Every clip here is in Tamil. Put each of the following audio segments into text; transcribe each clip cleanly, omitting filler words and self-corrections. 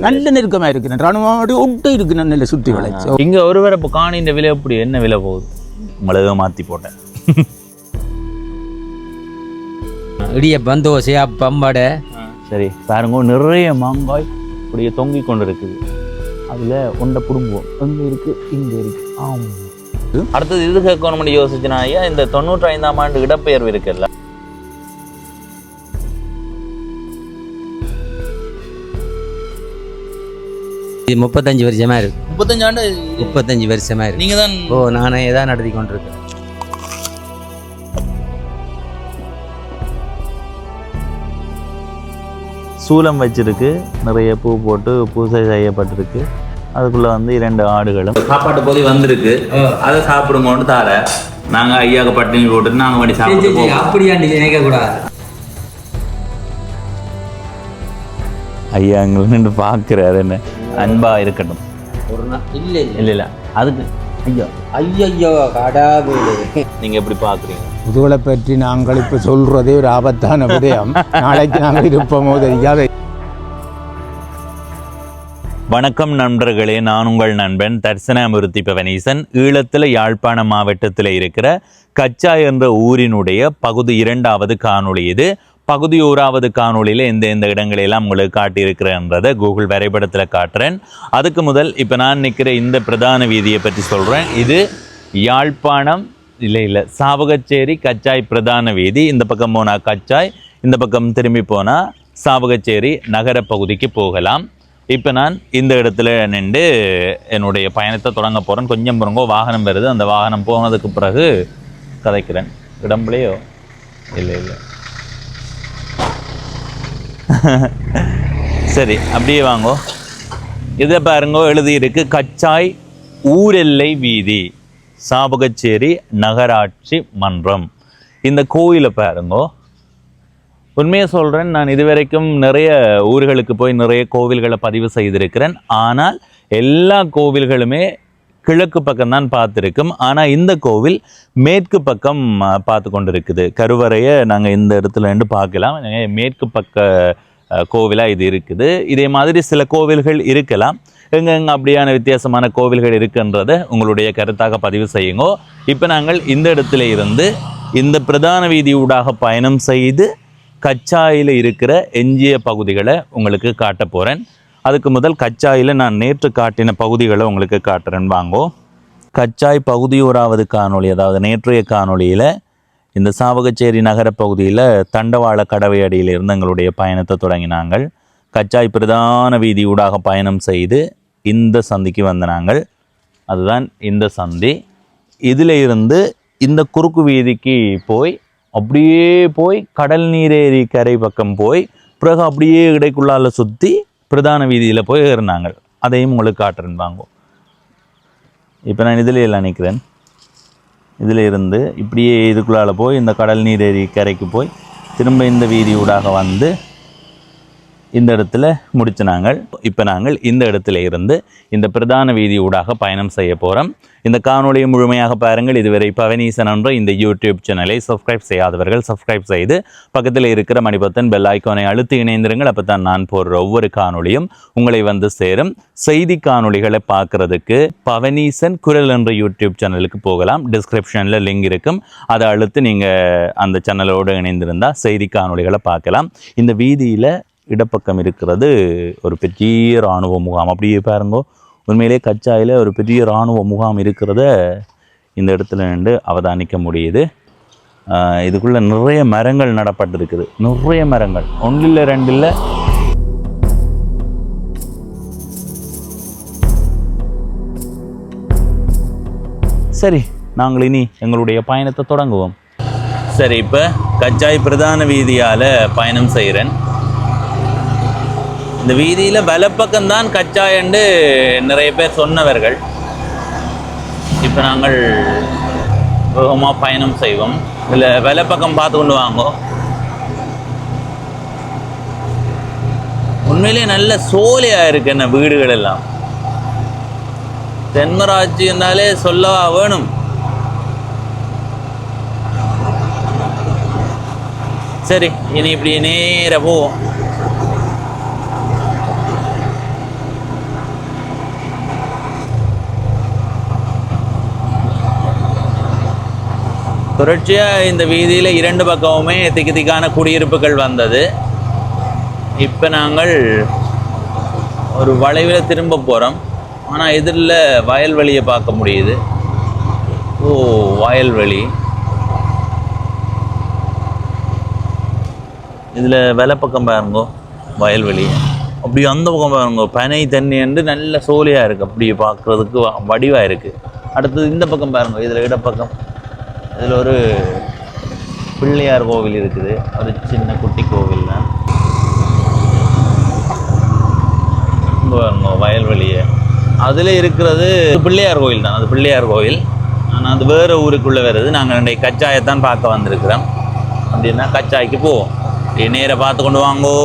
நல்ல நெருக்கமாக இருக்கிறேன். ராணுவம் ஒட்டு இருக்கு நல்ல சுற்றி வளைச்சு. இங்கே ஒருவரை இப்போ காணின்ற விலை எப்படி என்ன விலை போகுது? மிளகு மாற்றி போட்டேன். இடியப்பம், தோசை, அப்பம், வடை. சரி பாருங்க, நிறைய மாங்காய் அப்படியே தொங்கி கொண்டு இருக்குது. அதில் ஒன்றை குடும்பம் அங்கே இருக்குது, இங்கே இருக்குது. ஆமாம். அடுத்தது இது கேட்கணும் யோசிச்சுனா ஐயா, இந்த 95ஆம் ஆண்டு இடப்பெயர்வு இருக்குல்ல, இது 35 வருஷமா இருக்கு. 35 ஆண்டு 35 வருஷமா இருக்கு. நீங்க தான்? ஓ, நானே தான் நடத்தி கொண்டிருக்கேன். சூலம் வச்சிருக்கு, நிறைய பூ போட்டு பூசை செய்யப்பட்டிருக்கு. அதுக்குள்ள வந்து 2 ஆடுகளும் சாப்பாட்டு போதி வந்திருக்கு. அதை சாப்பிடுங்கன்னு தார நாங்கள் ஐயாவுக்கு பட்டினி போட்டு நாங்கள் வண்டி சாப்பிட்டு அப்படியாண்டி நினைக்க கூடாது. ஐயா எங்களை நின்று பார்க்குறாரு, என்ன அன்பா இருக்கட்டும். ஒரு நாள் இல்லை இல்லை இல்லை அதுக்கு ஐயா ஐயோ கடாபுலே. நீங்கள் எப்படி பார்க்குறீங்க? முதுகலை பற்றி நாங்கள் இப்போ சொல்கிறதே ஒரு ஆபத்தான விடயம். நாளைக்கு நாங்கள் இருப்போமோ தெரியாது. வணக்கம் நண்பர்களே, நான் உங்கள் நண்பன் தர்சனாமிருத்தி பவனீசன். ஈழத்தில் யாழ்ப்பாணம் மாவட்டத்தில் இருக்கிற கச்சாய் என்ற ஊரினுடைய பகுதி 2வது காணொளி இது. பகுதி 1வது காணொளியில் எந்த இடங்களெல்லாம் உங்களுக்கு காட்டியிருக்கிறேன்றதை கூகுள் வரைபடத்தில் காட்டுறேன். அதுக்கு முதல் இப்போ நான் நிற்கிற இந்த பிரதான வீதியை பற்றி சொல்கிறேன். இது யாழ்ப்பாணம் இல்லை சாவகச்சேரி கச்சாய் பிரதான வீதி. இந்த பக்கம் போனால் கச்சாய், இந்த பக்கம் திரும்பி போனால் சாவகச்சேரி நகர பகுதிக்கு போகலாம். இப்போ நான் இந்த இடத்துல நின்று என்னுடைய பயணத்தை தொடங்க போகிறேன். கொஞ்சம் பிறங்கோ வாகனம் வருது, அந்த வாகனம் போனதுக்கு பிறகு கதைக்கிறேன். இடம்புலையோ இல்லை சரி, அப்படியே வாங்கோ. இதை பாருங்கோ, எழுதியிருக்கு கச்சாய் ஊரெல்லை வீதி, சாவகச்சேரி நகராட்சி மன்றம். இந்த கோயிலை பாருங்கோ. உண்மையை சொல்கிறேன், நான் இதுவரைக்கும் நிறைய ஊர்களுக்கு போய் நிறைய கோவில்களை பதிவு செய்திருக்கிறேன். ஆனால் எல்லா கோவில்களுமே கிழக்கு பக்கம்தான் பார்த்துருக்கும். ஆனால் இந்த கோவில் மேற்கு பக்கம் பார்த்து கொண்டு இருக்குது. கருவறையை நாங்கள் இந்த இடத்துல இருந்து பார்க்கலாம். மேற்கு பக்க கோவிலாக இது இருக்குது. இதே மாதிரி சில கோவில்கள் இருக்கலாம். எங்கெங்கே அப்படியான வித்தியாசமான கோவில்கள் இருக்குன்றதை உங்களுடைய கருத்தாக பதிவு செய்யுங்கோ. இப்போ நாங்கள் இந்த இடத்துல இருந்து இந்த பிரதான வீதி ஊடாக பயணம் செய்து கச்சாயில் இருக்கிற எஞ்சிய பகுதிகளை உங்களுக்கு காட்ட போகிறேன். அதுக்கு முதல் கச்சாயில் நான் நேற்று காட்டின பகுதிகளை உங்களுக்கு காட்டுறேன். வாங்கோ. கச்சாய் பகுதி 1வது காணொளி, அதாவது நேற்றைய காணொளியில் இந்த சாவகச்சேரி நகர பகுதியில் தண்டவாள கடவை அடியிலிருந்து எங்களுடைய பயணத்தை தொடங்கினாங்கள். கச்சாய் பிரதான வீதி ஊடாக பயணம் செய்து இந்த சந்திக்கு வந்த நாங்கள். அதுதான் இந்த சந்தி. இதில் இருந்து இந்த குறுக்கு வீதிக்கு போய் அப்படியே போய் கடல் நீரேரி கரை பக்கம் போய் பிறகு அப்படியே இடைக்குள்ளால சுற்றி பிரதான வீதியில் போய் ஏறினாங்க. அதையும் உங்களுக்கு காட்டுறேன். வாங்கும். இப்போ நான் இதில் எல்லாம் நிற்கிறேன். இதில் இருந்து இப்படியே இதுக்குள்ளால் போய் இந்த கடல் நீரேரி கரைக்கு போய் திரும்ப இந்த வீதி ஊடாக வந்து இந்த இடத்துல முடிச்சு நாங்கள். இப்போ நாங்கள் இந்த இடத்துல இருந்து இந்த பிரதான வீதி ஊடாக பயணம் செய்ய போகிறோம். இந்த காணொலியை முழுமையாக பாருங்கள். இதுவரை பவனீசன் என்ற இந்த யூடியூப் சேனலை சப்ஸ்கிரைப் செய்யாதவர்கள் சப்ஸ்கிரைப் செய்து பக்கத்தில் இருக்கிற மணிபத்தன் பெல் ஐக்கானை அழுத்தி இணைந்திருங்கள். அப்போ தான் நான் போடுற ஒவ்வொரு காணொலியும் உங்களை வந்து சேரும். செய்தி காணொலிகளை பார்க்குறதுக்கு பவனீசன் குரல் என்ற யூடியூப் சேனலுக்கு போகலாம். டிஸ்கிரிப்ஷனில் லிங்க் இருக்கும். அதை அழுத்து நீங்கள் அந்த சேனலோடு இணைந்திருந்தால் செய்தி காணொலிகளை பார்க்கலாம். இந்த வீதியில் இடப்பக்கம் இருக்கிறது ஒரு பெரிய இராணுவ முகாம். அப்படியே பாருங்கோ, உண்மையிலே கச்சாயில் ஒரு பெரிய இராணுவ முகாம் இருக்கிறத இந்த இடத்துல நின்று அவதானிக்க முடியுது. இதுக்குள்ளே நிறைய மரங்கள் நடப்பட்டிருக்குது. நிறைய மரங்கள், 1 இல்லை 2 இல்லை. சரி, நாங்கள் இனி எங்களுடைய பயணத்தை தொடங்குவோம். சரி, இப்போ கச்சாய் பிரதான வீதியால் பயணம் செய்கிறேன். இந்த வீதியில் வலப்பக்கம்தான் கச்சாயண்டு நிறைய பேர் சொன்னவர்கள். இப்போ நாங்கள் வேகமாக பயணம் செய்வோம். இல்லை வலப்பக்கம் பார்த்து கொண்டு வாங்கோ. உண்மையிலே நல்ல சோலையாக இருக்கு என்ன வீடுகள் எல்லாம். தென்மராட்சி இருந்தாலே சொல்லவா வேணும். சரி, இனி இப்படி நேராக போவோம். தொடர்ச்சியாக இந்த வீதியில் 2 பக்கமுமே திக்கு திக்கான குடியிருப்புகள் வந்தது. இப்போ நாங்கள் ஒரு வளைவில் திரும்ப போகிறோம். ஆனால் எதிரில் வயல்வெளியை பார்க்க முடியுது. ஓ, வயல்வெளி. இதில் வெலை பக்கம் பாருங்கோ வயல்வெளி. அப்படி அந்த பக்கம் பாருங்க பனை தண்ணி என்று நல்ல சோலையாக இருக்குது. அப்படியே பார்க்குறதுக்கு வடிவாக இருக்குது. அடுத்தது இந்த பக்கம் பாருங்க, இதில் இடப்பக்கம் இதில் ஒரு பிள்ளையார் கோவில் இருக்குது. ஒரு சின்ன குட்டி கோவில் தான். பாருங்க வயல்வெளியை. அதில் இருக்கிறது பிள்ளையார் கோவில் தான். அது பிள்ளையார் கோவில். ஆனால் அது வேறு ஊருக்குள்ளே வருது. நாங்கள் ரெண்டு கச்சாயத்தான் பார்க்க வந்திருக்கிறோம். அப்படின்னா கச்சாய்க்கு போவோம். நேராக பார்த்து கொண்டு வாங்கோ.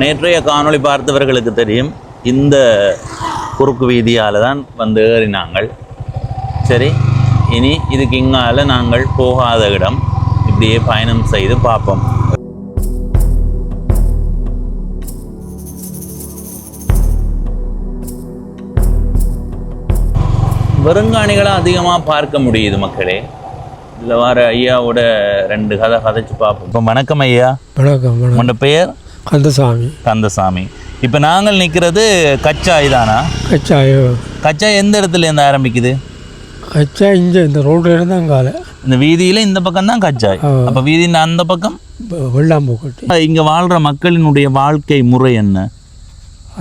நேற்றைய காணொளி பார்த்தவர்களுக்கு தெரியும், இந்த குறுக்கு வீதியால் தான் வந்து ஏறினாங்கள். சரி, இனி இதுக்கு இங்கால நாங்கள் போகாத இடம் இப்படியே பயணம் செய்து பார்ப்போம். வெறுங்காணிகளை அதிகமாக பார்க்க முடியுது மக்களே. இதில் வர ஐயாவோட 2 கதை கதைச்சு பார்ப்போம். இப்போ வணக்கம் ஐயா. வணக்கம். உங்களோட பெயர்? கந்தசாமி. கந்தசாமி. இப்போ நாங்கள் நிற்கிறது கச்சாய் தானா? கச்சாய். கச்சாய் எந்த இடத்துலேருந்து ஆரம்பிக்குது? கச்சாய் இங்கே இந்த ரோட்டில் இருந்து அங்கால இந்த வீதியில் இந்த பக்கம் தான் கச்சாய். அப்போ வீதியின் அந்த பக்கம் வெள்ளாம்பூக்கட்டி. இங்கே வாழ்கிற மக்களினுடைய வாழ்க்கை முறை என்ன?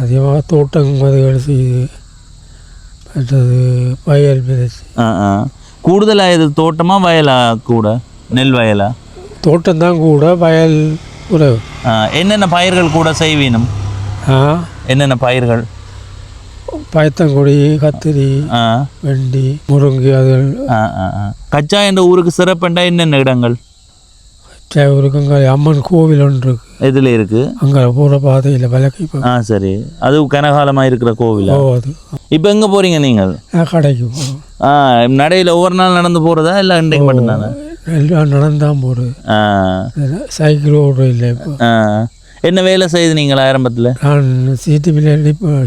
அதிகமாக தோட்டம் மதுகள் செய்து மற்றது வயல் விதைச்சு. கூடுதலாக இது தோட்டமா வயலா? கூட நெல் வயலா? தோட்டம் தான் கூட, வயல் உறவு. என்னென்ன பயிர்கள் கூட செய்வீனும்? என்னென்ன பயிர்கள்? பயத்தங்குடி, கத்திரி, வெண்டி, முருங்கை. அது கச்சா என்ற ஊருக்கு சிறப்புண்டா என்னென்ன இடங்கள்? கச்சா ஊருக்கு அங்கே அம்மன் கோவில் ஒன்று இருக்கு. எதில் இருக்கு? அங்கே போகிற பாதையில் விளக்கி. சரி, அது கனகாலமாக இருக்கிற கோவில். அது இப்போ எங்கே போகிறீங்க நீங்கள்? கடைக்கு போகிறோம். நடையில் ஒவ்வொரு நாள் நடந்து போகிறதா இல்லை இன்றைக்கு மட்டும்தானே? எல்லாம் நடந்தான் போகிறது. சைக்கிள் ஓடுற இல்லை. இப்போ என்ன வேலை செய்து நீங்கள் ஆரம்பத்தில்? நான்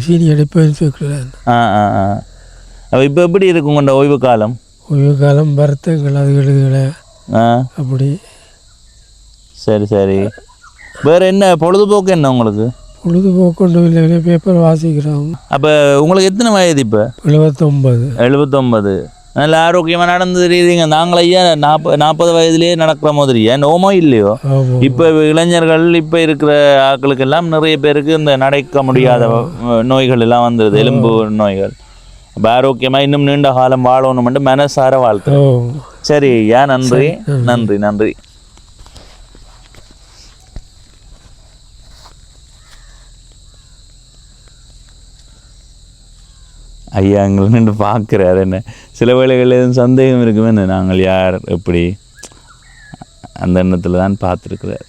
சீனி அடிப்பேன்னு சொல்கிறேன். இப்போ எப்படி இருக்கும் கொண்ட ஓய்வு காலம்? ஓய்வு காலம் வருத்தங்கள், அது எழுதுகளை அப்படி. சரி சரி. வேறு என்ன பொழுதுபோக்கு என்ன உங்களுக்கு? பொழுதுபோக்கு ஒன்றும் இல்லை, பேப்பர் வாசிக்கிறோம். அப்போ உங்களுக்கு எத்தனை வயது இப்போ? 79. 79. நல்ல ஆரோக்கியமாக நடந்து தெரியுதுங்க. நாங்கள் ஐயா 40 வயதுலேயே நடக்கிற மாதிரியா நோமோ இல்லையோ? இப்போ இளைஞர்கள் இப்போ இருக்கிற ஆட்களுக்கெல்லாம் நிறைய பேருக்கு இந்த நடக்க முடியாத நோய்கள் எல்லாம் வந்துடுது, எலும்பு நோய்கள். அப்போ ஆரோக்கியமாக இன்னும் நீண்ட காலம் வாழணும்னு மனசார வாழ்த்து. சரி ஐயா, நன்றி நன்றி நன்றி. ஐயா எங்களை நின்று பார்க்குறாரு. என்ன சில வேளைகளில் எதுவும் சந்தேகம் இருக்குமே, என்ன நாங்கள் யார் எப்படி அந்த எண்ணத்தில் தான் பார்த்துருக்குறார்.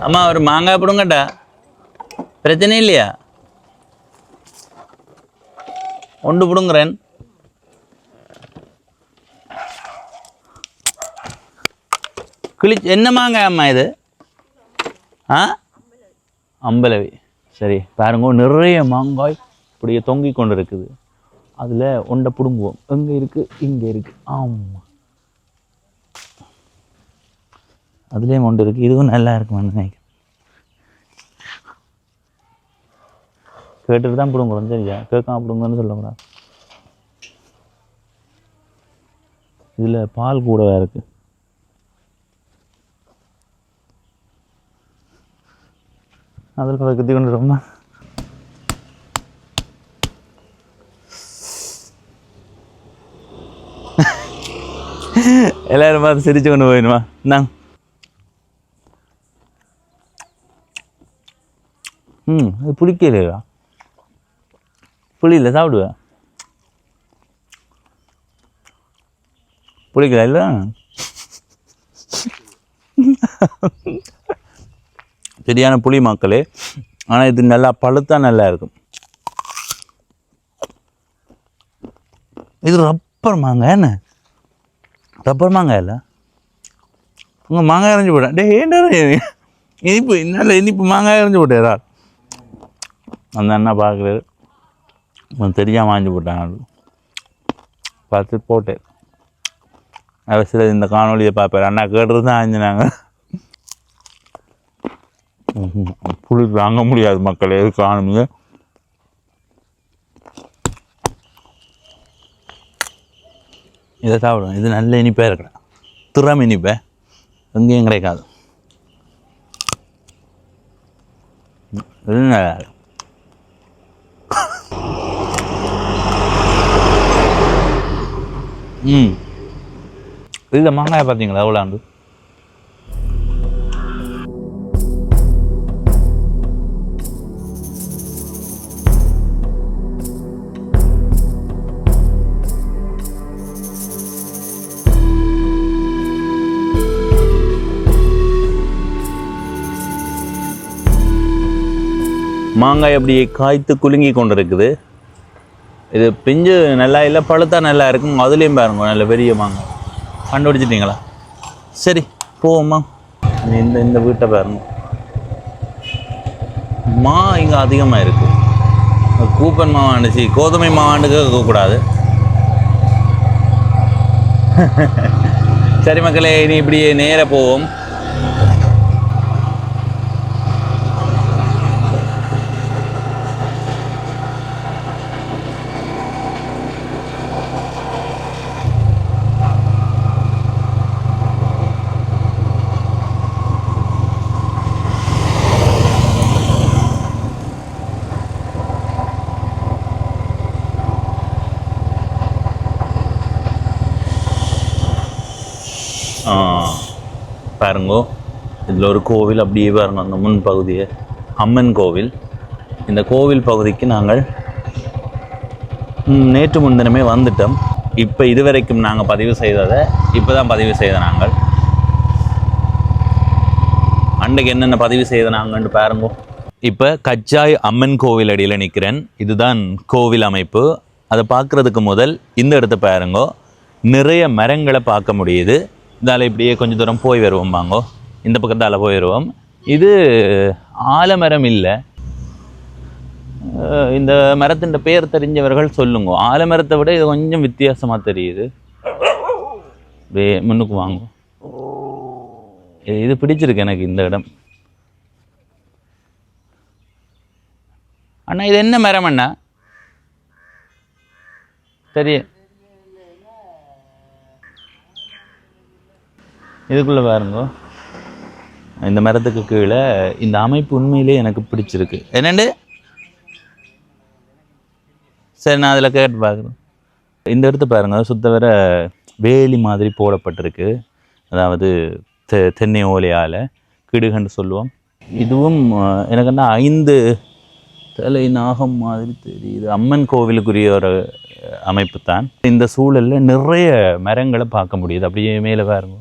அம்மா ஒரு மாங்காய் பிடுங்கட்டா? பிரச்சனை இல்லையா? ஒன்று பிடுங்குறேன். என்ன மாங்காய் அம்மா இது? அம்பலவி. சரி பாருங்க, நிறைய மாங்காய் இப்படியே தொங்கி கொண்டு இருக்குது. அதில் ஒன்றை பிடுங்குவோம். எங்கே இருக்குது? இங்கே இருக்குது. ஆமாம், அதுலேயும் ஒன்று இருக்குது. இதுவும் நல்லா இருக்குமான்னு நினைக்கிறேன். கேட்டுட்டு தான் பிடுங்குறோம். சரியா? கேட்காம பிடுங்கன்னு சொல்லக்கூடாது. இதில் பால் கூடவே இருக்குது. அதில் குத்தி கொண்டு ரொம்ப எல்லாரும் பார்த்து சிரிச்சு கொண்டு போயிடுமா இந்தாங்க. அது பிடிக்கலையா? புளியில சாப்பிடுவேன். பிடிக்கல இல்லை? சரியான புளி மக்களே. ஆனால் இது நல்லா பழுத்தா நல்லா இருக்கும். இது ரப்பர் மாங்காய். என்ன ரப்பர் மாங்காய் இல்லை? உங்கள் மாங்காய் அரைஞ்சி போட்டேன். ஏன்டா இனிப்பு நல்ல இனிப்பு மாங்காய் அரைஞ்சி போட்டேரா? அந்த அண்ணா பார்க்குறாரு, தெரியாமல் வாங்கி போட்டாங்க. பார்த்து போட்டேன். அவசியம் இந்த காணொலியை பார்ப்பார். அண்ணா கேட்டுறது தான் ஆஞ்சினாங்க. புளி வாங்க முடியாது மக்களே, காணுங்க. இதை சாப்பிடுவேன். இது நல்ல இனிப்பாக இருக்கிற திறம் இனிப்பை எங்கேயும் கிடைக்காது. இது நல்லா இருக்கு. இதில் மாங்காய் பார்த்தீங்களா எவ்வளோண்டு? மாங்காய் அப்படியே காய்த்து குலுங்கி கொண்டு இருக்குது. இது பிஞ்சு நல்லா இல்லை, பழுத்தா நல்லா இருக்கும். அதுலேயும் பாருங்க நல்ல பெரிய மாங்காய். கண்டுபிடிச்சிட்டிங்களா? சரி போவோம்மா. இந்த வீட்டை பாருங்க. மா இங்கே அதிகமாக இருக்குது. கூப்பன் மாவாண்டுச்சு, கோதுமை மாவாண்டுக்கு இருக்கக்கூடாது. சரி மக்களே, இனி இப்படியே நேராக போவோம். பாருங்கோ, இதில் ஒரு கோவில் அப்படியே பாருங்க. அந்த முன் பகுதியை அம்மன் கோவில். இந்த கோவில் பகுதிக்கு நாங்கள் நேற்று முன்தினமே வந்துட்டோம். இப்போ இதுவரைக்கும் நாங்கள் பதிவு செய்ததை இப்போ தான் பதிவு செய்த நாங்கள். அன்றைக்கு என்னென்ன பதிவு செய்த நாங்கன்னு பாருங்கோ. இப்போ கச்சாய் அம்மன் கோவில் அடியில் நிற்கிறேன். இதுதான் கோவில் அமைப்பு. அதை பார்க்குறதுக்கு முதல் இந்த இடத்த பாருங்கோ. நிறைய மரங்களை பார்க்க முடியுது. இதால் இப்படியே கொஞ்சம் தூரம் போய் வருவோம். வாங்கோ, இந்த பக்கத்தால் போயிடுவோம். இது ஆலமரம் இல்லை. இந்த மரத்தின் பெயர் தெரிஞ்சவர்கள் சொல்லுங்க. ஆலமரத்தை விட இது கொஞ்சம் வித்தியாசமாக தெரியுது. முன்னுக்கு வாங்க. இது பிடிச்சிருக்கு எனக்கு இந்த இடம். அண்ணா இது என்ன மரம் அண்ணா? சரி, இதுக்குள்ளே பாருங்க. இந்த மரத்துக்கு கீழே இந்த அமைப்பு உண்மையிலே எனக்கு பிடிச்சிருக்கு. என்னண்டு? சரி, நான் அதில் கேட்டு பார்க்குறேன். இந்த இடத்த பாருங்க, சுத்த வர வேலி மாதிரி போடப்பட்டிருக்கு. அதாவது தென்னை ஓலையால் கிடுகன்னு சொல்லுவோம். இதுவும் எனக்கு என்ன 5 தலை நாகம் மாதிரி தெரியுது. அம்மன் கோவிலுக்குரிய ஒரு அமைப்பு தான். இந்த சூழலில் நிறைய மரங்களை பார்க்க முடியுது. அப்படியே மேலே பாருங்க.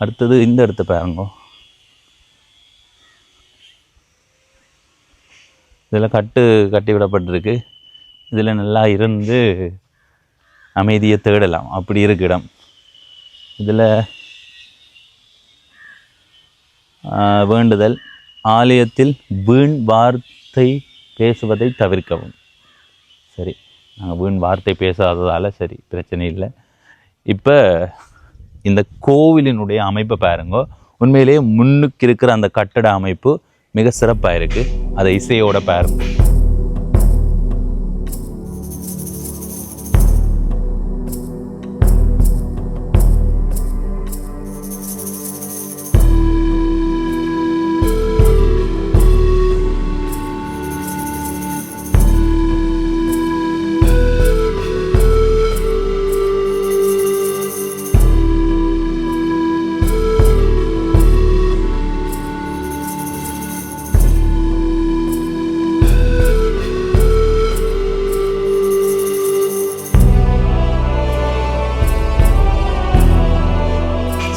அடுத்தது இந்த இடத்த பாருங்க. இதில் கட்டி விடப்பட்டிருக்கு. இதில் நல்லா இருந்து அமைதியை தேடலாம். அப்படி இருக்கு இடம். இதில் வேண்டுதல், ஆலயத்தில் வீண் வார்த்தை பேசுவதை தவிர்க்கவும். சரி, நாங்கள் வீண் வார்த்தை பேசாததால் சரி, பிரச்சனை இல்லை. இப்போ இந்த கோவிலினுடைய அமைப்பை பாருங்க. உண்மையிலேயே முன்னுக்கு இருக்கிற அந்த கட்டட அமைப்பு மிக சிறப்பாக இருக்குது. அதை இசையோட பாருங்க.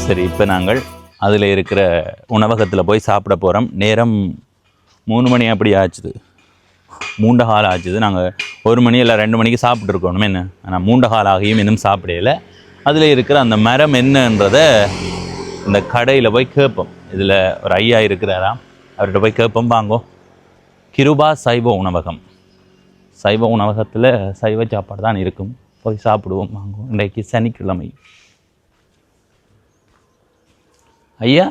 சரி, இப்போ நாங்கள் அதில் இருக்கிற உணவகத்தில் போய் சாப்பிட போகிறோம். நேரம் 3 மணி அப்படி ஆச்சுது, 3 கால் ஆச்சுது. நாங்கள் 1 மணி இல்லை 2 மணிக்கு சாப்பிட்ருக்கணும் என்ன. ஆனால் 3 கால் ஆகியும் இன்னும் சாப்பிடல. அதில் இருக்கிற அந்த மரம் என்னன்றதை இந்த கடையில் போய் கேட்போம். இதில் ஒரு ஐயா இருக்கிறாராம், அவர்கிட்ட போய் கேட்போம். வாங்கோ, கிருபா சைவ உணவகம். சைவ உணவகத்தில் சைவ சாப்பாடு தான் இருக்கும், போய் சாப்பிடுவோம். வாங்கோ, இன்றைக்கு சனிக்கிழமை. ஐயா,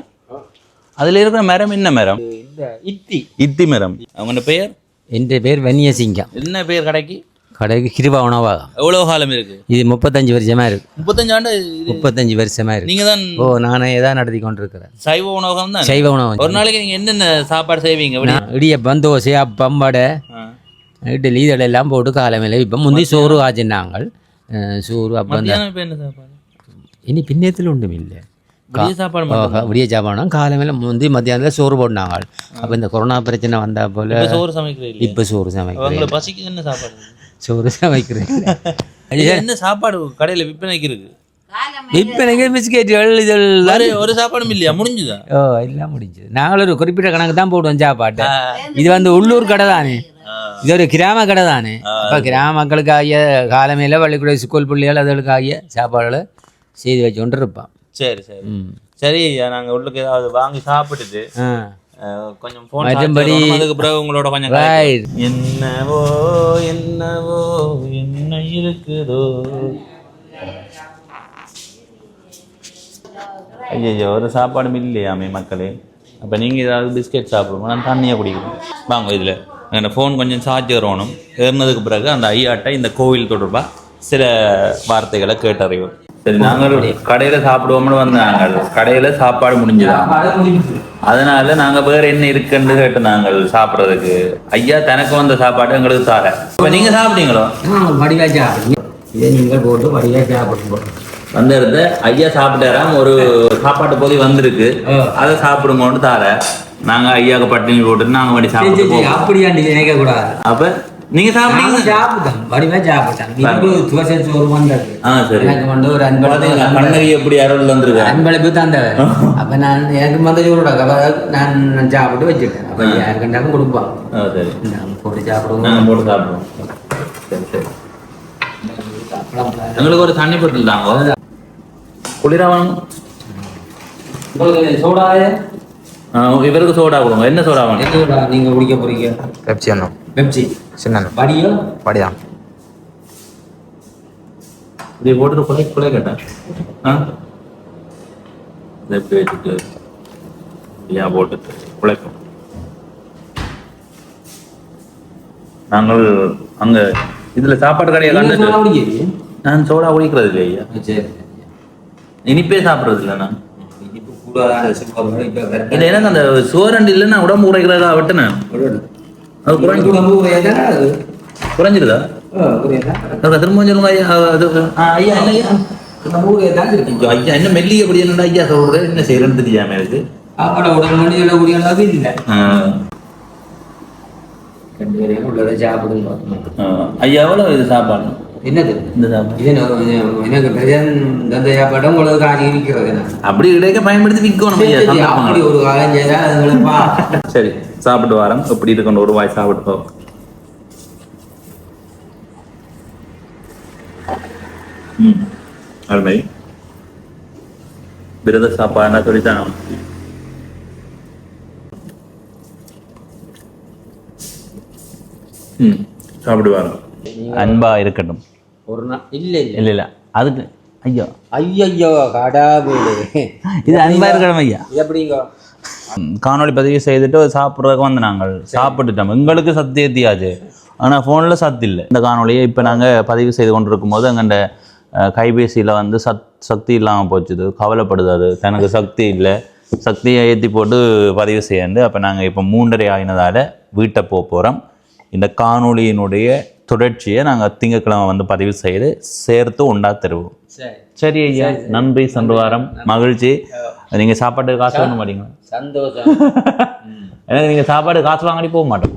அதில் இருக்கிற மரம் என்ன மரம்? இந்த இத்தி இத்தி மரம். அவங்களோட பெயர்? என் பேர் வன்னியசிங்கம். என்ன பேர் கடைக்கு? கடைக்கு கிருபா உணவகம். எவ்வளோ காலம் இருக்கு? இது 35 வருஷமா இருக்கு. 35 ஆண்டு? 35 வருஷமா இருக்கு. நீங்கள் தான்? ஓ, நானே தான் நடத்தி கொண்டிருக்கிறேன். சைவ உணவகம் தான்? சைவ உணவகம். ஒரு நாளைக்கு நீங்கள் என்னென்ன சாப்பாடு செய்வீங்க? இடியப்பம், தோசை, அப்பம், வடை, இட்லி, இதெல்லாம் போட்டு காலமையில இப்போ முந்தி சோறு ஆச்சுன்னாங்க. சோறு அப்பம் தான். என்ன சாப்பாடு? இனி பின்னத்தில் ஒன்றும் இல்லை. விடிய சாப்பாடு? விடிய சாப்பாடு காலமையில முந்தி மத்தியானத்தில் சோறு போட்டாங்க. அப்போ இந்த கொரோனா பிரச்சனை வந்தா போல சோறு சமைக்கிறேன். இப்போ சோறு சமைக்கிறேன். பசிக்கு என்ன சாப்பாடு? சோறு சமைக்கிறேன். என்ன சாப்பாடு கடையில் விற்பனைக்கு இருக்கு? விற்பனைக்கு பிஸ்கெட்டுகள் இதெல்லாம். ஒரு சாப்பாடும் இல்லையா? முடிஞ்சுதா? ஓ, எல்லாம் முடிஞ்சது. நாங்களும் ஒரு குறிப்பிட்ட கணக்கு தான் போடுவோம் சாப்பாட்டை. இது வந்து உள்ளூர் கடை தானே, இது ஒரு கிராம கடை தானே. இப்போ கிராம மக்களுக்கு ஆகிய காலமையில் பள்ளிக்கூட ஸ்கூல் பிள்ளைகள் அதுகளுக்கு ஆகிய சாப்பாடுகளை செய்து வச்சு கொண்டு இருப்பான். சரி சரி சரி. நாங்கள் உள்ளுக்கு ஏதாவது வாங்கி சாப்பிட்டுட்டு கொஞ்சம் ஃபோன் மற்றபடி அதுக்கு பிறகு உங்களோட கொஞ்சம் என்னவோ என்னவோ என்ன இருக்குதோ. ஐயோ, ஒரு சாப்பாடும் இல்லையாமே மக்களே. அப்போ நீங்கள் ஏதாவது பிஸ்கெட் சாப்பிடுவோம், நான் தண்ணியாக குடிக்கணும். வாங்க, இதில் எங்கள் ஃபோன் கொஞ்சம் சார்ஜ் வரணும். ஏறினதுக்கு பிறகு அந்த ஐயாட்ட இந்த கோவில் தொடர்பாக சில வார்த்தைகளை கேட்டறிவோம். சரி, நாங்கள் கடையில் சாப்பிடுவோம்னு வந்தாங்க. கடையில் சாப்பாடு முடிஞ்சுதான், அதனால நாங்கள் வேறு என்ன இருக்குன்னு கேட்டு நாங்கள் சாப்பிட்றதுக்கு. ஐயா தனக்கு வந்த சாப்பாடு எங்களுக்கு தார. இப்போ நீங்கள் சாப்பிட்டீங்களோ? வடிவா சாப்பிடுங்க, இதை நீங்கள் போட்டு வடிவா சாப்பிடுங்க. வந்த இடத்த ஐயா சாப்பிட்டாராம். ஒரு சாப்பாட்டு போதி வந்திருக்கு, அதை சாப்பிடுங்கன்னு தார. நாங்கள் ஐயாவுக்கு பட்டினி போட்டு நாங்கள் வண்டி சாப்பிட்டு அப்படியா நினைக்க கூடாது. அப்போ நீங்க சாப்பிட்டீங்க? சாப்பிட்டேன், வடிவா சாப்பிட்டேன். துவசை சோறு வந்தது. சரி, எனக்கு வந்து ஒரு கண்ணகி எப்படி அருள் வந்திருக்கு, அன்பளிப்பு தந்தவர். அப்ப நான் எனக்கு வந்த சோறு நான் சாப்பிட்டு வச்சுட்டேன். அப்ப யாருக்கு கண்டாலும் கொடுப்பான். சரி, நாங்கள் போட்டு சாப்பிடுவோம். நாங்கள் போட்டு சாப்பிடுவோம். சரி சரி. எங்களுக்கு ஒரு தண்ணி போட்டு தாங்க, குளிராவணும். சோடாவே இவருக்கு சோடா கொடுங்க. என்ன சோடா வேணும்? நீங்க குடிக்க போறீங்க? பெப்சி அண்ணா. பெப்சி சின்ன வடியோ? வடிதான். இப்படி போட்டு குலை கேட்டேன். எப்படி வச்சுட்டு ஏன் போட்டு குழைக்கும். நாங்கள் அங்க இதுல சாப்பாடு கடையை கண்டுட்டு நான் சோடா குடிக்கிறது இல்லையா. இனிப்பே சாப்பிட்றது இல்லை நான். இல்லை, எனக்கு அந்த சோரண்டு இல்லைன்னா உடம்பு குறைக்கிறதா விட்டுனேன். அது குறைஞ்சிருதா? திரும்ப சொல்லுங்க ஐயா. ஐயா என்ன ஐயா ஐயா என்ன மெல்லி எப்படி என்னடா ஐயா சொல்றது? என்ன செய்யறேன்னு தெரியாம இருக்கு. ஐயா எவ்வளவு இது சாப்பாடு? என்னது இந்த சாப்பாடு? எனக்கு சாப்பாடு உங்களுக்கு காட்சி இருக்கிறது. அப்படி கிடைக்க பயன்படுத்தி விற்கணும். அப்படி ஒரு காலம். சரி, சாப்பிட்டு வரோம். எப்படி இருக்கணும் ஒரு வாய் சாப்பிட்டு. அருமை. விரத சாப்பாடுனா சொல்லித்தான் சாப்பிடுவாங்க. அன்பா இருக்கட்டும். ஒரு நாள் இல்ல இல்ல இல்ல அதுக்கு ஐயோ ஐயோ கடவுளே, இது அன்பா இருக்கட்டும் ஐயா. எப்படிங்க காணொலி பதிவு செய்துட்டு சாப்பிட்றதுக்கு வந்து நாங்கள் சாப்பிட்டுட்டோம். எங்களுக்கு சக்தி ஏற்றியாச்சு, ஆனால் ஃபோனில் சத்து இல்லை. இந்த காணொலியை இப்போ நாங்கள் பதிவு செய்து கொண்டிருக்கும் போது எங்கள்ட கைபேசியில் வந்து சக்தி இல்லாமல் போச்சுது. கவலைப்படுது, அது தனக்கு சக்தி இல்லை, சக்தியை ஏற்றி போட்டு பதிவு செய்யண்டு. அப்போ நாங்கள் இப்போ 3:30 ஆகினதால் வீட்டை போகிறோம். இந்த காணொலியினுடைய தொடர்ச்சியை நாங்கள் திங்கட்கிழமை வந்து பதிவு செய்து சேர்த்து உண்டா தருவோம். சரி ஐயா, நன்றி. சென்று வாரம் மகிழ்ச்சி. நீங்கள் சாப்பாட்டு காசு வாங்க மாட்டீங்க? சந்தோஷம். எனக்கு நீங்கள் சாப்பாடு காசு வாங்கி போக மாட்டோம்.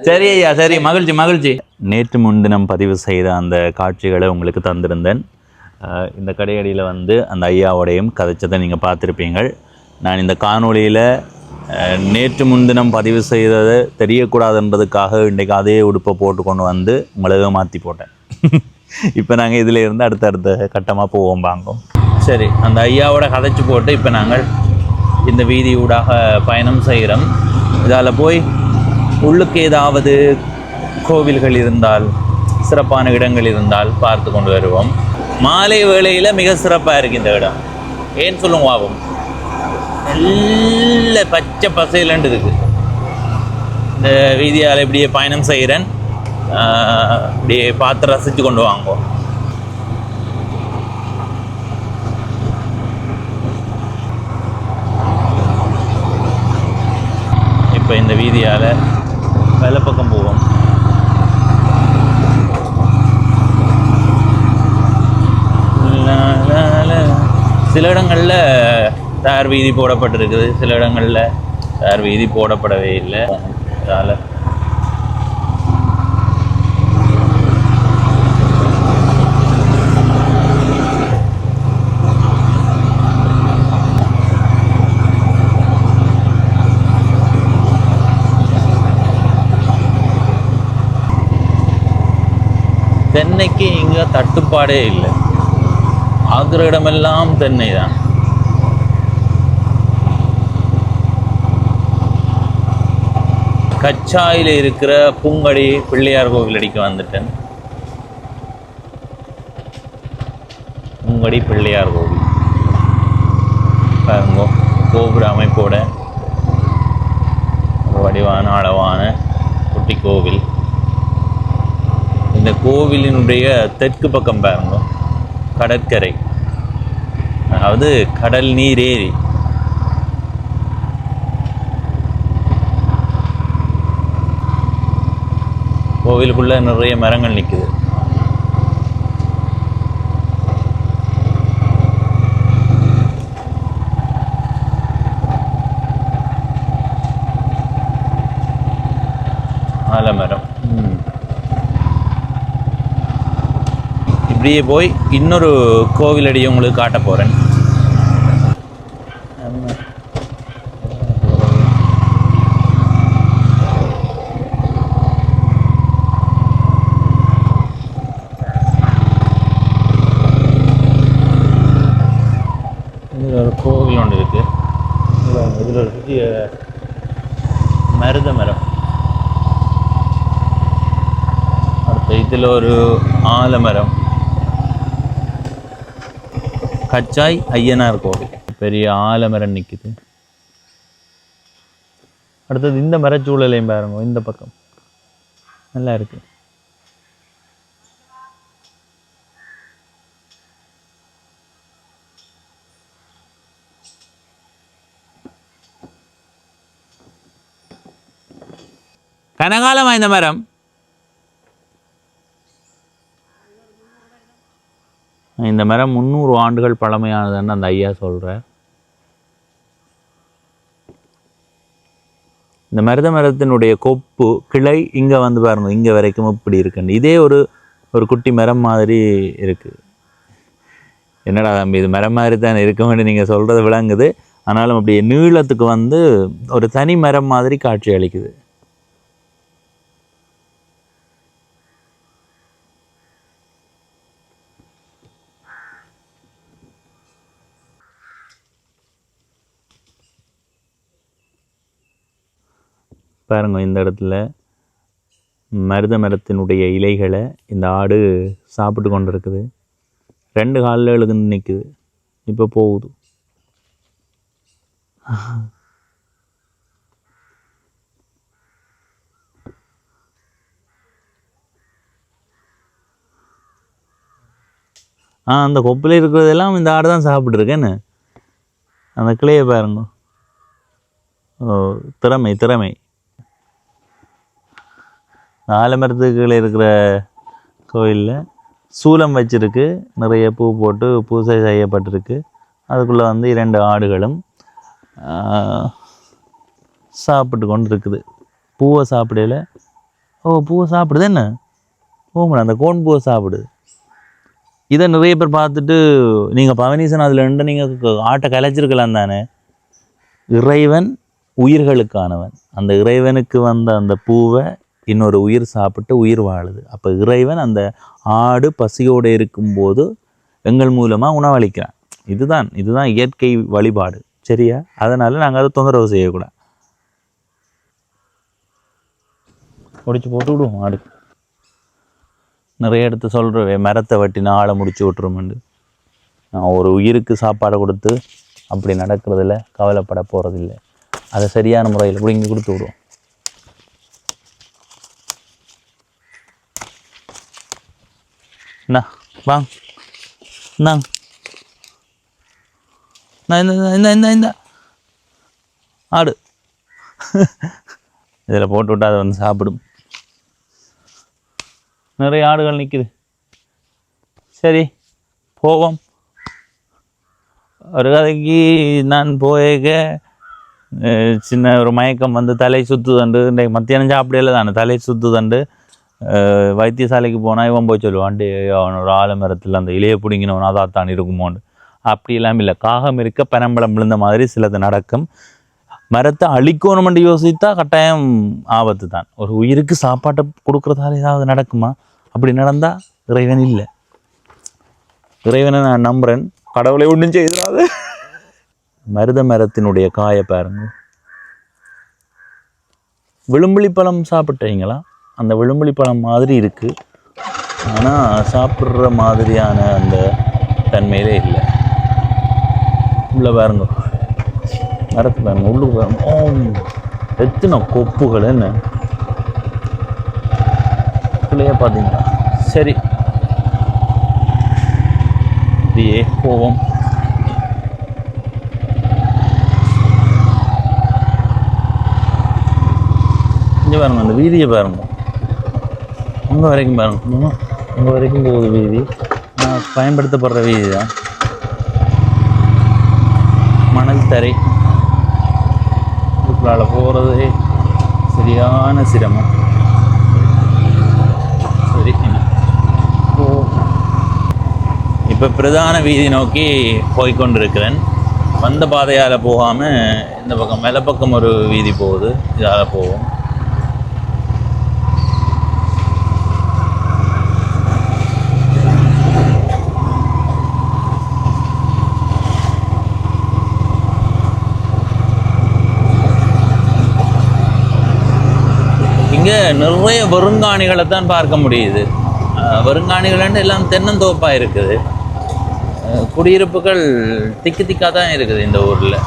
சரி ஐயா, சரி, மகிழ்ச்சி மகிழ்ச்சி. நேற்று முன்தினம் பதிவு செய்த அந்த காட்சிகளை உங்களுக்கு தந்திருந்தேன். இந்த கடையடியில் வந்து அந்த ஐயாவோடையும் கதைச்சதை நீங்கள் பார்த்துருப்பீங்கள். நான் இந்த காணொளியில் நேற்று முன்தினம் பதிவு செய்தது தெரியக்கூடாதுன்றதுக்காக இன்றைக்கு அதே உடுப்பை போட்டு கொண்டு வந்து உங்களை மாற்றி போட்டேன். இப்போ நாங்கள் இதில் இருந்து அடுத்தடுத்த கட்டமாக போவோம் வாங்கும். சரி, அந்த ஐயாவோட கதைச்சி போட்டு இப்போ நாங்கள் இந்த வீதியூடாக பயணம் செய்கிறோம். இதால் போய் உள்ளுக்கு ஏதாவது கோவில்கள் இருந்தால், சிறப்பான இடங்கள் இருந்தால் பார்த்து கொண்டு வருவோம். மாலை வேளையில் மிக சிறப்பாக இருக்குது இந்த இடம். ஏன்னு சொல்லுங்க ஆகும், நல்ல பச்சை பசையிலண்டு இருக்குது. இந்த வீதியால் இப்படியே பயணம் செய்கிறேன், இப்படியே பார்த்து ரசித்து கொண்டு வாங்குவோம். இப்போ இந்த வீதியால் வேலை பக்கம் போவோம். சில இடங்களில் தார் வீதி போடப்பட்டிருக்குது, சில இடங்களில் தார் வீதி போடப்படவே இல்லை. அதனால் தென்னைக்கு இங்கே தட்டுப்பாடே இல்லை. ஆகிற இடமெல்லாம் தென்னை தான். கச்சாயில் இருக்கிற பூங்கடி பிள்ளையார் கோவில் அடிக்க வந்துட்டேன். பூங்கடி பிள்ளையார் கோவில் பாருங்க, கோபுர அமைப்போட வடிவான அளவான குட்டி கோவில். இந்த கோவிலினுடைய தெற்கு பக்கம் பாருங்க கடற்கரை, அதாவது கடல் நீர் ஏரி. கோவிலுக்குள்ள நிறைய மரங்கள் நிற்குது. ஆலமரம். இப்படியே போய் இன்னொரு கோவிலடியை உங்களுக்கு காட்ட போகிறேன். இதில் ஒரு கோவில் ஒன்று இருக்குது. இதில் ஒரு பெரிய மருத மரம். அடுத்து இதில் ஒரு ஆலமரம். கச்சாய் ஐயனார் கோவில், பெரிய ஆலமரம் நிற்குது. அடுத்தது இந்த மரச்சூழலையும் பாருங்க, இந்த பக்கம் நல்லா இருக்கு. கனகாலமா இந்த மரம்? இந்த மரம் 300 ஆண்டுகள் பழமையானதுன்னு அந்த ஐயா சொல்கிறார். இந்த மருத மரத்தினுடைய கொப்பு கிளை இங்கே வந்து பாருங்க, இங்கே வரைக்கும் இப்படி இருக்குன்னு. இதே ஒரு குட்டி மரம் மாதிரி இருக்குது. என்னடா தம்பி, இது மரம் மாதிரி தான் இருக்கும்னு நீங்கள் சொல்கிறது விளங்குது. ஆனாலும் அப்படியே நீளத்துக்கு வந்து ஒரு தனி மரம் மாதிரி காட்சி அளிக்குது. பாருங்க, இந்த இடத்துல மருத மரத்தினுடைய இலைகளை இந்த ஆடு சாப்பிட்டு கொண்டு இருக்குது. 2 காலில் எழுந்து நிற்குது. இப்போ போகுது. அந்த கொப்பில் இருக்கிறதெல்லாம் இந்த ஆடு தான் சாப்பிட்ருக்கேன்னு. அந்த கிளையை பாருங்க. திறமை திறமை. ஆலமரத்துக்குள்ளே இருக்கிற கோயிலில் சூலம் வச்சிருக்கு, நிறைய பூ போட்டு பூஜை செய்யப்பட்டிருக்கு. அதுக்குள்ளே வந்து 2 ஆடுகளும் சாப்பிட்டு கொண்டு இருக்குது. பூவை சாப்பிடல. பூவை சாப்பிடுது என்ன? அந்த கோன் பூவை சாப்பிடுது. இதை நிறைய பேர் பார்த்துட்டு நீங்கள் பவனீசன் அதில் இருந்து நீங்கள் ஆட்டை கலைச்சிருக்கலாம் தானே. இறைவன் உயிர்களுக்கானவன். அந்த இறைவனுக்கு வந்த அந்த பூவை இன்னொரு உயிர் சாப்பிட்டு உயிர் வாழுது. அப்போ இறைவன் அந்த ஆடு பசியோடு இருக்கும்போது எங்கள் மூலமாக உணவளிக்கிறான். இதுதான் இயற்கை வழிபாடு. சரியா? அதனால் நாங்கள் அதை தொந்தரவு செய்யக்கூடாது. முடிச்சு போட்டு விடுவோம். ஆடு நிறைய இடத்து சொல்கிறேன், மரத்தை வெட்டினா ஆளை முடிச்சு விட்டுருமெண்டு. நான் ஒரு உயிருக்கு சாப்பாடை கொடுத்து அப்படி நடக்கிறதில்ல, கவலைப்பட போகிறதில்லை. அதை சரியான முறையில் பிடிங்கி கொடுத்து விடுவோம். என்ன வாங்க இந்தாங்க. இந்த ஆடு இதில் போட்டு விட்டா அதை வந்து சாப்பிடும். நிறைய ஆடுகள் நிற்குது. சரி போவோம். ஒரு கதைக்கு நான் போயிருக்க சின்ன ஒரு மயக்கம் வந்து தலை சுற்றுதண்டு. இன்றைக்கு மத்தியானம் சாப்பிடல தானே, தலை சுற்றுதண்டு. வைத்தியசாலைக்கு போனால் இவன் போய் சொல்லுவான்ட்டு, அவன் ஒரு ஆலமரத்தில் அந்த இலையை பிடிங்கினவன் அதாத்தான் இருக்குமோண்டு. அப்படி இல்லாமல் இல்லை. காகம் இருக்க பனம்பழம் விழுந்த மாதிரி சிலது நடக்கும். மரத்தை அழிக்கணுமென்று யோசித்தா கட்டாயம் ஆபத்து தான். ஒரு உயிருக்கு சாப்பாட்டை கொடுக்குறதால ஏதாவது நடக்குமா? அப்படி நடந்தால் இறைவன் இல்லை. இறைவனை நான் நம்புகிறேன், கடவுளை ஒன்றும் செய்தாது. மருத மரத்தினுடைய காயை பாருங்க. விழும்புளி பழம் சாப்பிட்டீங்களா? அந்த விழும்புளி பழம் மாதிரி இருக்குது, ஆனால் சாப்பிட்ற மாதிரியான அந்த தன்மையிலே இல்லை. உள்ள பாருங்க, மரத்து பாருங்க, உள்ளுக்கு பாருங்க. எத்தனை கொப்புகள் என்ன பிள்ளைய பார்த்தீங்களா? சரி இப்படியே போவோம். இங்கே பாருங்க, அந்த வீதியை பாருங்க. அங்கே வரைக்கும் பாருங்க, அங்கே வரைக்கும் போகுது வீதி. நான் பயன்படுத்தப்படுற வீதி தான். மணல் தரை. இதுக்குள்ளால் போகிறது சரியான சிரமம். சரி, இப்போ பிரதான வீதி நோக்கி போய்கொண்டிருக்கிறேன். வந்த பாதையால் போகாமல் இந்த பக்கம் மேலே பக்கம் ஒரு வீதி போகுது, இதால் போவோம். இங்கே நிறைய வருங்காணிகளை தான் பார்க்க முடியுது. வருங்காணிகள் எல்லாம் தென்னந்தோப்பாக இருக்குது. குடியிருப்புகள் திக்கு திக்காக தான் இருக்குது இந்த ஊரில்.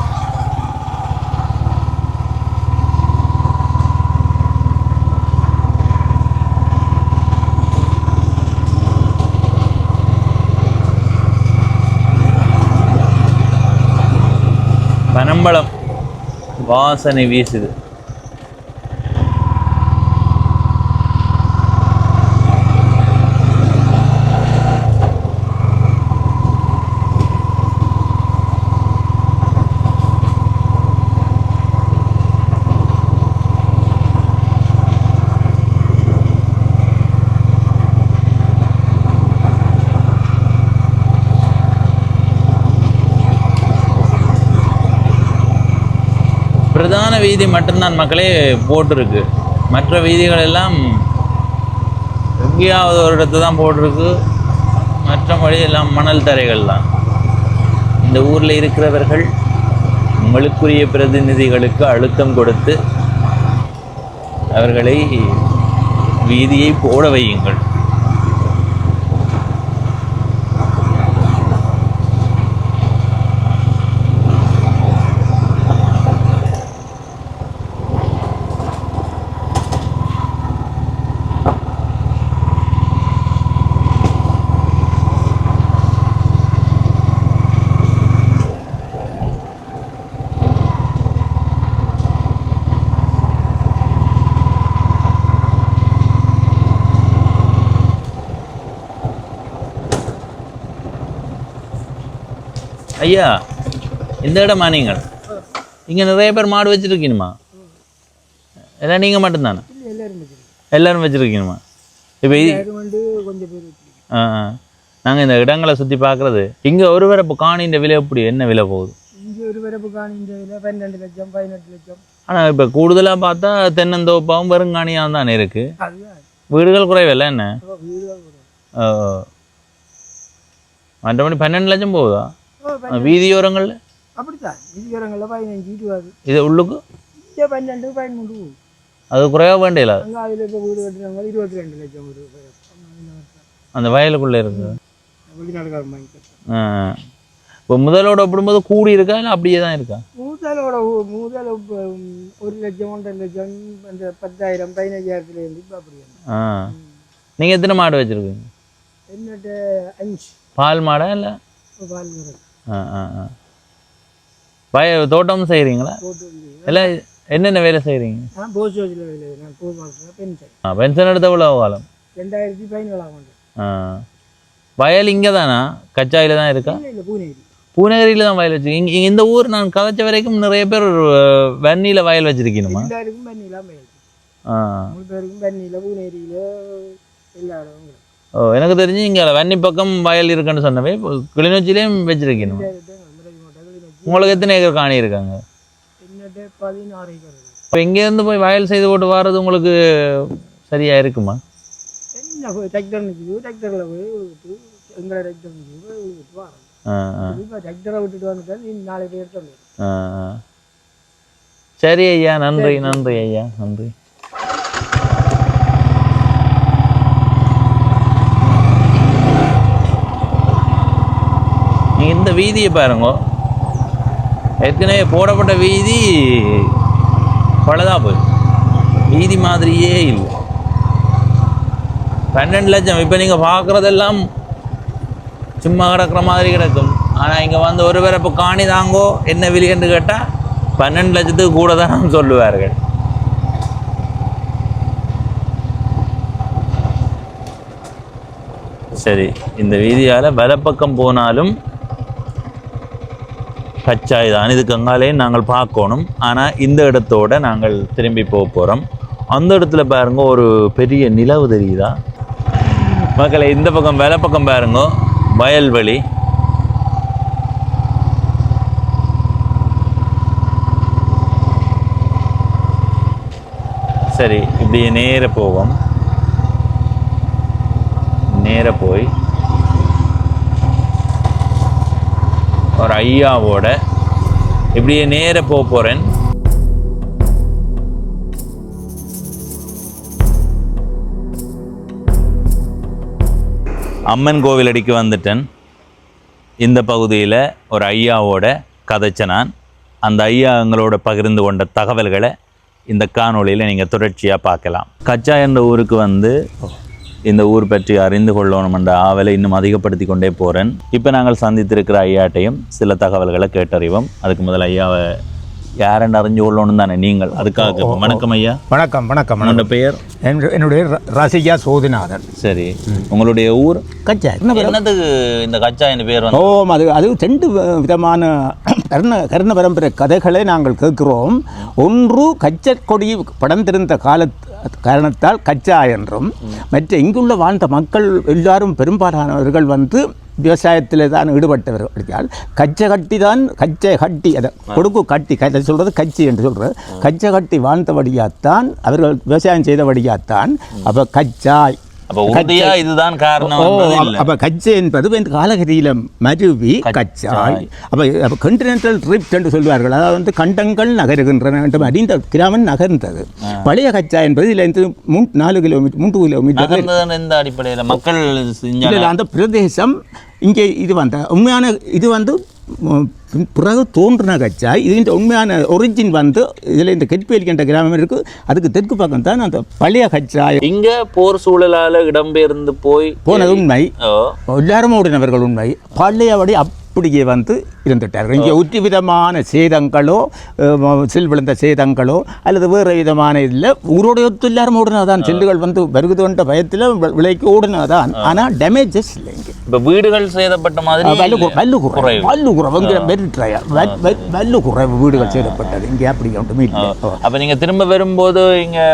பனம்பழம் வாசனை வீசுது. பிரதான வீதி மட்டும்தான் மக்களே போட்டிருக்கு. மற்ற வீதிகள் எல்லாம் எங்கேயாவது ஒரு இடத்து தான் போட்டிருக்கு. மற்றபடி எல்லாம் மணல் தரைகள் தான். இந்த ஊரில் இருக்கிறவர்கள் உங்களுக்குரிய பிரதிநிதிகளுக்கு அழுத்தம் கொடுத்து அவர்களை வீதியை போட வையுங்கள். ஐயா, இந்த இடமா நீங்கள்? இங்கே நிறைய பேர் மாடு வச்சுருக்கீனுமா? எல்லாம் நீங்கள் மட்டும்தானே? எல்லாரும் வச்சுருக்கீனுமா? இப்போ நாங்கள் இந்த இடங்களை சுற்றி பார்க்குறது இங்கே ஒரு வரப்பு காணின்ற விலை எப்படி என்ன விலை போகுது? இங்கே ஒரு வரப்பு காணின்ற விலை 12 லட்சம் 18 லட்சம். ஆனால் இப்போ கூடுதலாக பார்த்தா தென்னந்தோப்பாவும் வெறுங்காணியாக தானே இருக்குது. அதுதான் வீடுகள் குறைவில்லை என்ன? வீடுகள் கூட. மற்றபடி 12 லட்சம் போகுதா வீதியோரங்களில்? அப்படித்தான் வீதியோரங்களில் 15 20. இது உள்ளுக்கு இங்கே 12 13. அது குறையாக வேண்டியல. அங்கே அதில் இப்போ வீடு கட்டுறவங்க 22 லட்சம் ஒரு அந்த வயலுக்குள்ளே இருக்குது. வெளிநாடுகார வாங்கி. இப்போ முதலோட ஒப்பிடும்போது கூடி இருக்கா இல்லை அப்படியே தான் இருக்கா? முதல் 1 லட்சம் 1.5 லட்சம் அந்த 10,000 15,000 இப்போ அப்படியே. நீங்கள் எத்தனை மாடு வச்சுருக்கீங்க? என்னட்ட 5 பால் மாடா இல்லை? பால் தோட்டம் செய்கிறீங்களா? இல்லை என்னென்ன வேலை செய்கிறீங்க? நான் போஸ்ட் ஆஃபீஸில் வேலை. நான் போஸ்ட் ஆஃபீஸில் பென்ஷன். பென்ஷன் எடுத்த எவ்வளோ காலம்? 2017 வயல் இங்கே தானா? கச்சாயில் தான் இருக்கா? இல்லை பூனேரி. பூநகரியில் தான் வயல் வச்சுருக்கீங்க. இங்கே இந்த ஊர் நான் கதைச்ச வரைக்கும் நிறைய பேர் வன்னியில் வயல் வச்சுருக்கணுமா? எல்லாருக்கும் வன்னிலாம் வயல். 3 பேருக்கும் வன்னியில் பூனேரியில் எல்லா இடமும். எனக்கு தெரிஞ்சு இங்கே வன்னி பக்கம் வயல் இருக்குன்னு சொன்னவே கிளிநொச்சியிலையும் வச்சுருக்கணும். உங்களுக்கு எத்தனை ஏக்கர் காணி இருக்காங்க? என்னட்ட 16 ஏக்கர். இப்போ இங்கேருந்து போய் வயல் செய்து போட்டு வர்றது உங்களுக்கு சரியாக இருக்குமா? என்ன டிராக்டர் நிற்கிது, டிராக்டரில் போய் விழுவிட்டு எங்களை டிராக்டர் நிற்கிது போய் விழுவிட்டு வரோம். இப்போ டிராக்டரை விட்டுட்டு வந்துட்டா நீ 4 பேர் சொல்லு. சரி ஐயா, நன்றி நன்றி ஐயா, நன்றி. இந்த வீதியை பாருங்க, ஏற்கனவே போடப்பட்ட வீதி பழுதா போய் வீதி மாதிரியே இல்லை. 12 லட்சம் இப்போ நீங்கள் பார்க்குறதெல்லாம் சும்மா கிடக்கிற மாதிரி கிடக்கும். ஆனால் இங்கே வந்து ஒரு பேரப்பு காணி தாங்கோ என்ன விலைன்னு கேட்டால் 12 லட்சத்துக்கு கூட தான் சொல்லுவார்கள். சரி, இந்த வீதியால் வலப்பக்கம் போனாலும் கச்சாய் தான். இதுக்கு அங்காலேயும் நாங்கள் பார்க்கணும். ஆனால் இந்த இடத்தோட நாங்கள் திரும்பி போக போகிறோம். அந்த இடத்துல பாருங்க ஒரு பெரிய நிலவு தெரியுதா மக்களை? இந்த பக்கம் வலப்பக்கம் பாருங்க வயல்வெளி. சரி, இப்படியே நேர போவோம். நேர போய் ஒரு ஐயாவோட இப்படியே நேர போக போகிறேன். அம்மன் கோவில் அடிக்கு வந்துட்டேன். இந்த பகுதியில் ஒரு ஐயாவோட கதைச்ச நான். அந்த ஐயா எங்களோட பகிர்ந்து கொண்ட தகவல்களை இந்த காணொளியில் நீங்கள் தொடர்ச்சியாக பார்க்கலாம். கச்சா என்ற ஊருக்கு வந்து இந்த ஊர் பற்றி அறிந்து கொள்ளணும் என்ற ஆவலை இன்னும் அதிகப்படுத்தி கொண்டே போகிறேன். இப்போ நாங்கள் சந்தித்திருக்கிற ஐயாட்டையும் சில தகவல்களை கேட்டறிவோம். அதுக்கு முதல்ல ஐயாவை யாரென்று அறிஞ்சு கொள்ளணும் தானே நீங்கள், அதுக்காக. வணக்கம் ஐயா. வணக்கம் வணக்கம். என்னோட பெயர்? என்னுடைய ரசிகா சோதிநாதன். சரி, உங்களுடைய ஊர்? கச்சா. என்னதுக்கு இந்த கச்சா என்ற பேர் வந்து? அது 2 விதமான கர்ண பரம்பரை கதைகளை நாங்கள் கேட்கிறோம். ஒன்று கச்சை கொடி படர்ந்திருந்த காரணத்தால் கச்சா என்றும், மற்ற இங்குள்ள வாழ்ந்த மக்கள் எல்லாரும் பெரும்பாலானவர்கள் வந்து விவசாயத்தில் தான் ஈடுபட்டவர்கள். கச்சை கட்டி தான் அதை கொடுக்கு கட்டி அதை சொல்கிறது கச்சி என்று சொல்கிறது. கச்சை கட்டி வாழ்ந்தபடியாத்தான் அவர்கள் விவசாயம் செய்தபடியாத்தான் அப்போ கச்சாய். இதுதான் காரணம். அப்போ கச்சை என்பது காலகதியில் மருவி கச்சாய். அப்போ கண்டினென்டல் ட்ரிப்ட் என்று சொல்வார்கள். அதாவது வந்து கண்டங்கள் நகருகின்றன என்று அறிந்த கிராமம் நகர்ந்தது. பழைய கச்சா என்பது இதில் 4 கிலோமீட்டர் 3 கிலோமீட்டர் இந்த அடிப்படையில் மக்கள் அந்த பிரதேசம் இங்கே இது வந்த உண்மையான இது வந்து பிறகு தோன்றின கச்சாய். இது உண்மையான ஒரிஜின் வந்து இதில் இந்த கெட்பேலி என்ற கிராமம் இருக்குது. அதுக்கு தெற்கு பக்கம் தான் அந்த பழைய கச்சாய். இங்கே போர் சூழலால் இடம்பெயர்ந்து போனது உண்மை. எல்லாரும் ஓடினவர்கள் உண்மை. பழையபடி அப்படியே வந்து இருந்துட்டார்கள். இங்கே ஒற்று விதமான சேதங்களோ செல் விழுந்த சேதங்களோ அல்லது வேறு விதமான இதில் ஊரோடைய ஒத்து எல்லாரும் ஓடினதான். செல்லுகள் வந்து வருகுதுன்ற பயத்தில் விலைக்கு ஓடினதான். ஆனால் டேமேஜஸ் இல்லை. இங்கே இப்போ வீடுகள் சேதப்பட்ட மாதிரி வல்லுக்குறைவு வீடுகள் சேதப்பட்டது. இங்கே அப்படி ஒன்றுமே இல்லை. அப்போ நீங்கள் திரும்ப வரும்போது இங்கே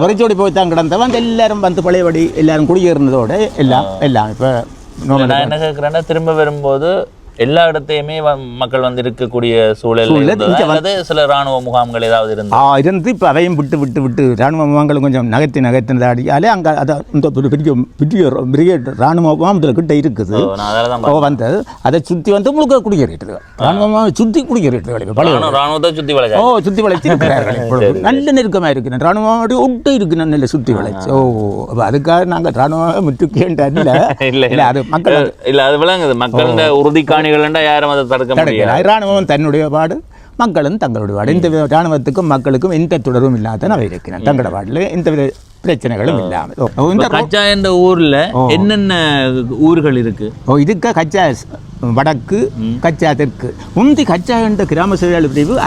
வரிச்சோடி போய் தான் கிடந்தவன் எல்லாரும் வந்து பழையபடி எல்லாரும் குடியேறினதோடு எல்லாம் இப்போ நான் என்ன கேட்குறேன்னா திரும்ப வரும்போது எல்லா இடத்தையுமே மக்கள் வந்து இருக்கக்கூடிய சூழல் அல்லது சில ராணுவ முகாம்கள் ஏதாவது இருந்து இப்போ அவையும் விட்டு ராணுவ முகாம்கள் கொஞ்சம் நகர்த்தினதாடியாலே அங்கே அதை இந்த பெரிய ராணுவ முகாம் இதில் கிட்ட இருக்குது வந்தது அதை சுற்றி வந்து முழுக்க குடியேறிட்டு ராணுவமாக சுற்றி குடியேறிட்டு ராணுவத்தை சுற்றி வளைச்சு இருக்கிறார்கள் நல்ல நெருக்கமாக இருக்கிறேன் ராணுவம் ஒட்டு இருக்கு நல்ல சுற்றி வளைச்சு அதுக்காக நாங்கள் ராணுவமாக முற்றுக்கேன்ற இல்லை அது மக்கள் இல்லை அது விளங்குது மக்கள் உறுதிக்கான யாரும் அதை தடுக்க முடியாது. இராணுவம் தன்னுடைய பாடு மக்களும் தங்களுடைய பாடு இந்த இராணுவத்துக்கும் மக்களுக்கும் எந்த தொடர்பும் இல்லாத அவை இருக்கிறேன் தங்களோட பாட்டில் எந்த வித பிரச்சனைகளும் இல்லாமல். கச்சா என்ற ஊர்ல என்னென்ன ஊர்கள் இருக்கு? இதுக்கு கச்சா வடக்கு, கச்சா தெற்கு. முந்தி கச்சா என்ற கிராம சேவையாளர் பிரிவு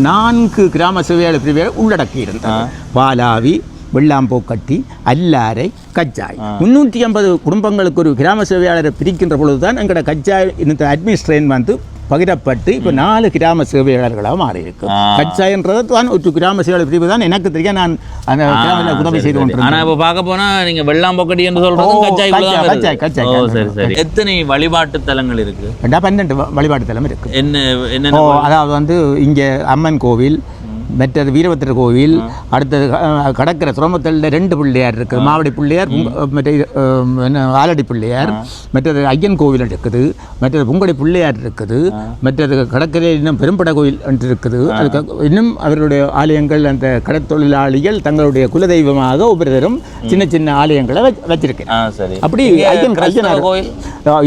4 கிராம சேவையாளர் பிரிவை உள்ளடக்கி இருந்தது. பாலாவி, வெள்ளாம்போக்கட்டி, அல்லாரை, கச்சாய். 350 குடும்பங்களுக்கு ஒரு கிராம சேவையாளரை பிரிக்கின்ற பொழுதுதான் எங்களோட கச்சாய் இந்த அட்மினிஸ்ட்ரேஷன் வந்து பகிரப்பட்டு இப்போ 4 கிராம சேவையாளர்களாக மாறி இருக்கு. கச்சாயன்றது தான் ஒரு கிராம சேவையாளர் பிரிவு தான் எனக்கு தெரியும். நான் அந்த கிராமத்தில் உதவி செய்து கொண்டிருக்கேன். ஆனால் இப்போ பார்க்க போனால் நீங்கள் வெள்ளாம்போக்கட்டி என்று சொல்கிறது கச்சாய். எத்தனை வழிபாட்டு தலங்கள் இருக்கு? 12 வழிபாட்டு தலம் இருக்கு. என்ன அதாவது வந்து இங்கே அம்மன் கோவில், மற்றது வீரபத்திரர் கோவில், அடுத்தது கடற்கரை சுரமத்தலில் 2 பிள்ளையார் இருக்குது. மாவடி பிள்ளையார், மற்ற ஆலடி பிள்ளையார், மற்றது ஐயன் கோவில் இருக்குது, மற்றது புங்கடி பிள்ளையார் இருக்குது, மற்றது கடற்கரையில் இன்னும் பெரும்பட கோவில் இருக்குது. அதுக்கு இன்னும் அவருடைய ஆலயங்கள் அந்த கடற்தொழிலாளிகள் தங்களுடைய குலதெய்வமாக ஒவ்வொருத்தரும் சின்ன சின்ன ஆலயங்களை வச்சிருக்கேன். அப்படி ஐயன் கோயில்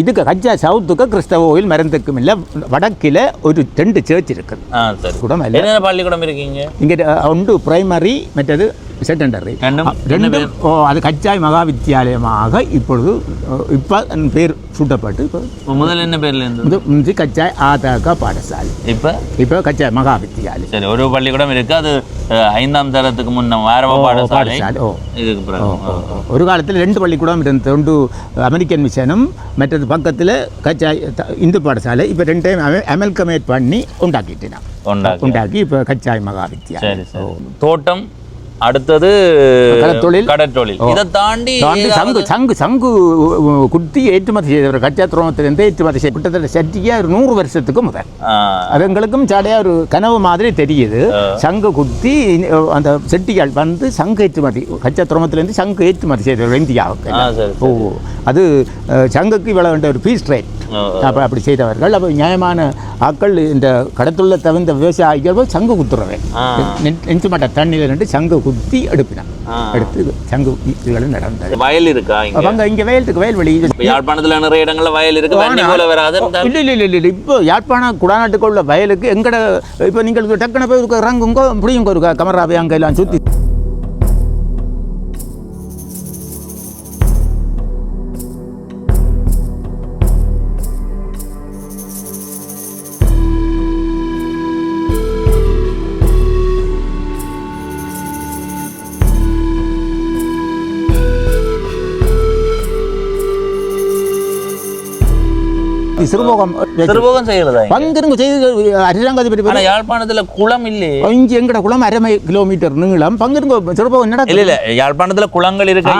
இதுக்கு கச்சா சவுத்துக்கு கிறிஸ்தவ கோவில் மருந்துக்கும் இல்லை. வடக்கில் ஒரு 2 சர்ச் இருக்குது. பள்ளிக்கூடம் இருக்கு இங்கே ஒன்று பிரைமரி, மற்றது செகண்டரி. ரெண்டும் அது கச்சாய் மகா வித்தியாலயமாக இப்பொழுது இப்போ பேர் சூட்டப்பட்டு இப்போ முதல்ல என்ன பேர்ல இருந்து கச்சாய் ஆதக பாடசாலை, இப்போ கச்சாய் மகா வித்தியாலயம். சரி, ஒரு பள்ளிக்கூடம் இருக்கு. அது 5ஆம் தரத்துக்கு முன்ன ஆரம்ப பாடசாலை. ஒரு காலத்தில் 2 பள்ளிக்கூடம் இருந்தது. ஒன்று அமெரிக்கன் மிஷனும், மற்றது பக்கத்தில் கச்சாய் இந்து பாடசாலை. இப்போ 2டைம் அமெல்கமேட் பண்ணி உண்டாக்கி இப்போ கச்சாய் மகா வித்தியாலயம். தோட்டம், அடுத்தது கடற்தொழில். இதை தாண்டி சங்கு குத்தி ஏற்றுமதி செய்தவர் கச்சா துறைமுகத்திலிருந்து ஏற்றுமதி செய்ய கிட்டத்தட்ட சட்டியா 100 வருஷத்துக்கு முதல். அது எங்களுக்கும் சாடையா ஒரு கனவு மாதிரி தெரியுது. சங்கு குத்தி அந்த செட்டிகள் வந்து சங்கு ஏற்றுமதி கச்சா துறைமுகத்திலிருந்து சங்கு ஏற்றுமதி செய்தவர் இந்தியாவுக்கு. அது சங்குக்கு இவ்வளவு வேண்டிய ஒரு பீஸ் ரேட் அப்படி செய்தவர்கள். அப்போ நியாயமான ஆக்கள் இந்த கடத்துள்ள தவிர்த்த விவசாயிகள் சங்கு குத்துறவை நெஞ்சு மாட்ட தண்ணியில் நின்று சங்கு குத்தி எடுப்பினான். எடுத்து சங்கு இதுகளும் நடந்தது. வயல் இருக்கா இங்கே வயல்வெளி யாழ்ப்பாணத்தில் நிறைய இடங்களில் வயல் இருக்கு. இல்லை இப்போ யாழ்ப்பாணம் குடாநாட்டுக்கு உள்ள வயலுக்கு எங்கட இப்போ நீங்கள் டக்குன போய் ரங்குங்கோ முடியுங்க ஒரு கமராவை அங்கே எல்லாம் சுற்றி சிறுபோகம் செய்யறதா? பங்கிருங்க செய்து அரசாங்கத்தை யாழ்ப்பாணத்துல குளம் இல்லை. இங்க எங்கட குளம் 1/2 கிலோமீட்டர் நீளம். பங்கிருங்க சிறுபோகம் நடக்குது. இல்ல யாழ்ப்பாணத்துல குளங்கள் இருக்கு,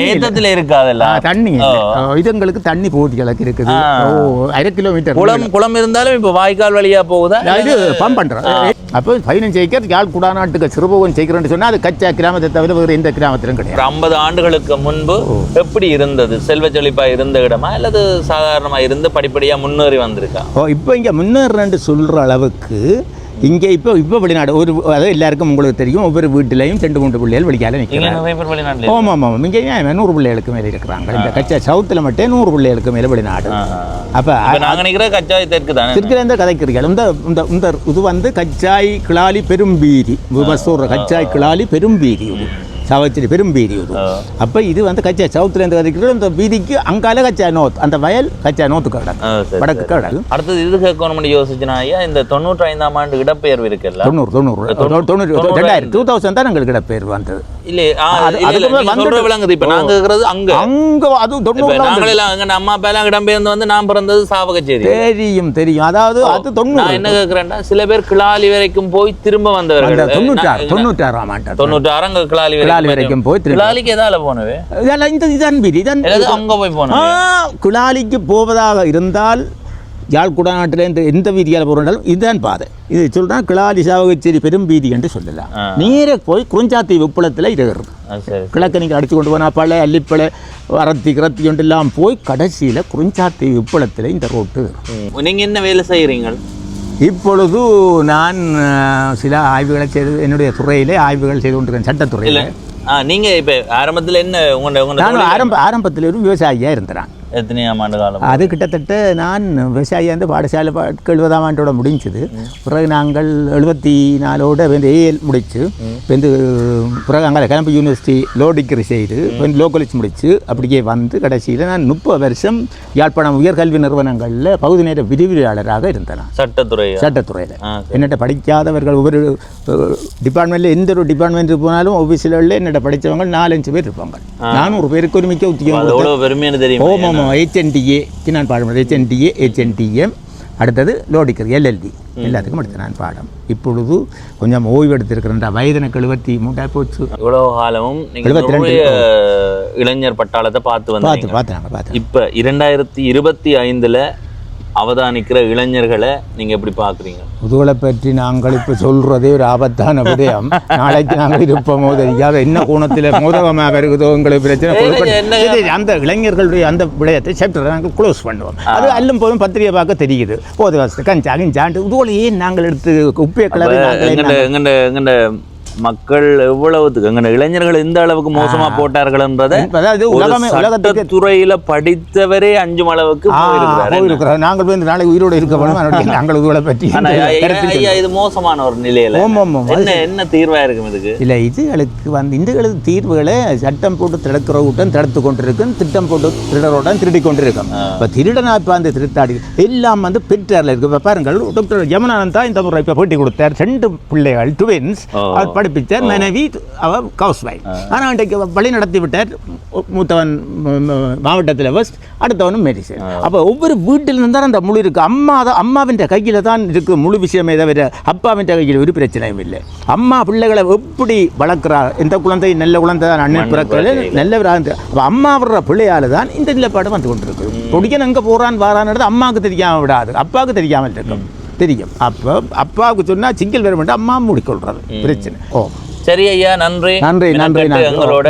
மேத்தத்துல இருக்காதுல்ல தண்ணி. இது எங்களுக்கு தண்ணி போட்டிகளுக்கு இருக்குது. 1/2 கிலோமீட்டர் குளம் இருந்தாலும் இப்ப வாய்க்கால் வழியா போகுதா? இது பம்ப் பண்றோம். அப்போ 15 ஏக்கர் யாழ் குடாநாட்டுக்கு சிறுபோகம் செய்கிறேன்னு சொன்னா அது கச்சா கிராமத்தை தவிர வேறு எந்த கிராமத்திலும் கிடையாது. 50 ஆண்டுகளுக்கு முன்பு எப்படி இருந்தது? செல்வ செழிப்பா இருந்த இடமா அல்லது சாதாரணமா இருந்து படிப்படியா முன்னேறி வந்திருக்கா? இப்போ இங்கே முன்னேறன்னு சொல்கிற அளவுக்கு இங்கே இப்போ வெளிநாடு ஒரு அதாவது எல்லாருக்கும் உங்களுக்கு தெரியும். ஒவ்வொரு வீட்டிலையும் 2-3 பிள்ளைகள் வெளிக்கால நிற்கிறாங்க. ஆமாம். இங்கே 100 பிள்ளைகளுக்கு மேலே இருக்கிறாங்க. இந்த கச்சா சவுத்தில் மட்டும் 100 பிள்ளைகளுக்கு மேலே வெளிநாடு. அப்போ நாங்கள் நினைக்கிற கச்சாய் தெற்கு தான் இருக்கிற கதைக்கிறீர்கள். இந்த இது வந்து கச்சாய் கிளாலி பெரும்பீரி கச்சாய் கிளாலி பெரும்பீரி சாவச்சேரி பெரும்பீரி. அப்போ இது வந்து கச்சா சவுத்துலேருந்து கதைக்கிறது. இந்த வீதிக்கு அங்கால கச்சா நோத், அந்த வயல் கச்சா நோத்து கடல், வடக்கு கடல். அடுத்தது இது கவர்மெண்ட் யோசிச்சுனா இந்த 95ஆம் ஆண்டு இடப்பெயர்வு இருக்குல்ல, 2000 தான் எங்களுக்கு இடப்பெயர்வு வந்தது. இல்ல அதுக்கு மேல நீங்க சொல்ற விளங்குது. இப்ப நாங்க இருக்கிறது அங்க அது 90 நாங்களெல்லாம் அங்க அம்மா அப்பா எல்லாம் இடம்பெயர்ந்து வந்து நான் பிறந்தது சாவகச்சேரி. தெரியும் அதாவது அது 90. நான் என்ன கேக்குறேன்னா சில பேர் கிளாலி வரைக்கும் போய் திரும்ப வந்தவர்கள் 96 அங்க கிளாலி வரைக்கும் போய் கிளாலிக்கு எதால போனவே அங்க போய் போனோம். கிளாலிக்கு போவதாக இருந்தால் யாழ்குடா நாட்டில் எந்த வீதியால் போகிறாலும் இதுதான் பாதை. இது சொல்றான் கிளாலி சாவகச்சேரி பெரும் வீதி என்று சொல்லலாம். நேர போய் குறிஞ்சாத்தி உப்பளத்தில் இருக்கிறது. கிழக்கு நீங்கள் அடித்து கொண்டு போனால் பழ அல்லிப்பழ வரத்தி கிரத்தி ஒன்றெல்லாம் போய் கடைசியில் குறிஞ்சாத்தி உப்பளத்தில் இந்த ரோட்டு. நீங்கள் என்ன வேலை செய்கிறீங்க? இப்பொழுது நான் சில ஆய்வுகளை செய்து என்னுடைய துறையிலே ஆய்வுகள் செய்து கொண்டிருக்கேன், சட்டத்துறையில். நீங்கள் இப்போ ஆரம்பத்தில் என்ன நான் ஆரம்பத்தில் ஒரு விவசாயியாக இருந்தேன். எத்தனையாம் ஆண்டு காலம்? அது கிட்டத்தட்ட நான் விவசாயியாக இருந்து பாடசாலை 70ஆம் ஆண்டோட முடிஞ்சது. பிறகு நாங்கள் 74ஓட வந்து ஏஎல் முடிச்சு வந்து பிறகு அங்கே கிளம்பி யூனிவர்சிட்டி லோ டிகிரி செய்து லோ காலேஜ் முடிச்சு அப்படியே வந்து கடைசியில் நான் 30 வருஷம் யாழ்ப்பாணம் உயர்கல்வி நிறுவனங்களில் பகுதி நேர விரிவுரையாளராக இருந்தேன். சட்டத்துறையில் என்னட்ட படிக்காதவர்கள் ஒவ்வொரு டிபார்ட்மெண்ட்டில் எந்த ஒரு டிபார்ட்மெண்ட்டுக்கு போனாலும் ஆஃபீஸில் என்னட்ட படித்தவங்க 4-5 பேர் இருப்பாங்க. 400 பேருக்கு ஒரு மிக்க உத்தியோகம் தெரியும். HNDA நான் பாடம் HNDM அடுத்தது லோ டிகிரி LLD எல்லாத்துக்கும் எடுத்து நான் பாடம். இப்பொழுது கொஞ்சம் ஓய்வு எடுத்திருக்கிறேன். வயது எனக்கு 73 போச்சு. இவ்வளோ காலமும் இளைஞர் பட்டாளத்தை பார்த்து இப்போ 2025 அவதானிக்கிற இளைஞர்களை நீங்கள் எப்படி பார்க்குறீங்க? முதுகலை பற்றி நாங்கள் இப்போ சொல்கிறதே ஒரு ஆபத்தான விடயம். நாளைக்கு நாங்கள் இருப்போமோ தெரியாது, என்ன கோணத்தில் மோதகமாக இருக்குதோ உங்களுக்கு பிரச்சனை. அந்த இளைஞர்களுடைய அந்த விடயத்தை சாப்டரை நாங்கள் க்ளோஸ் பண்ணுவோம். அது அல்லும் போதும் பத்திரிகை பார்க்க தெரியுது. போது வசதி கஞ்சா கிஞ்சாண்டு இதுவோலையே நாங்கள் எடுத்து உப்பிய கிளம்பி மக்கள் எவ்வளவுக்கு எங்க இளைஞர்கள் இந்த அளவுக்கு மோசமா போட்டார்கள்ன்றதை துறையில படித்தவரே 5 அளவுக்கு போயிருக்கிறார். நாங்கள் வந்து நாளைக்கு உயிரோடு இருக்க நாங்கள் இதுகளை பற்றி இது மோசமான ஒரு நிலையில என்ன தீர்வா இருக்கும் இதுக்கு? இல்ல இதுகளுக்கு வந்து இந்துகளுக்கு தீர்வுகளை சட்டம் போட்டு திறக்கிற கூட்டம் தடுத்து கொண்டிருக்கும், திட்டம் போட்டு திருடரோட்டம் திருடி கொண்டிருக்கும். இப்ப திருடனா இப்ப அந்த திருத்தாடி எல்லாம் வந்து பெற்றார்ல இருக்கு. இப்ப பாருங்கள், டாக்டர் யமுனானந்தா இந்த முறை இப்ப பேட்டி கொடுத்தார். 2 பிள்ளைகள் ட்வின்ஸ் படிப்பித்தார். மனைவி அவர் ஹவுஸ் வைஃப். ஆனால் அன்றைக்கு வழி நடத்தி விட்டார். மூத்தவன் மாவட்டத்தில் ஃபர்ஸ்ட், அடுத்தவனும் மெடிசன். அப்போ ஒவ்வொரு வீட்டில் இருந்தால் அந்த முழு இருக்குது. அம்மாவின் கையில் தான் இருக்குது முழு விஷயமே தவிர அப்பாவின் கையில் ஒரு பிரச்சனையும் இல்லை. அம்மா பிள்ளைகளை எப்படி வளர்க்குறார்? எந்த குழந்தை நல்ல குழந்தை தான் அண்ணன் பிறக்கிறது நல்லவராக. அப்போ அம்மா வர்ற பிள்ளையால் தான் இந்த நிலப்பாடு வந்து கொண்டிருக்கு. பொடிக்கன் எங்கே போகிறான் வாரான்றது அம்மாவுக்கு தெரியாமல் விடாது, அப்பாவுக்கு தெரியாமல் இருக்கும். தெரியும். அப்போ அப்பாவுக்கு சொன்னால் சிங்கிள் வேறு மட்டும் அம்மா மூடிக்கொள்றது பிரச்சனை. சரி ஐயா, நன்றி. எங்களோட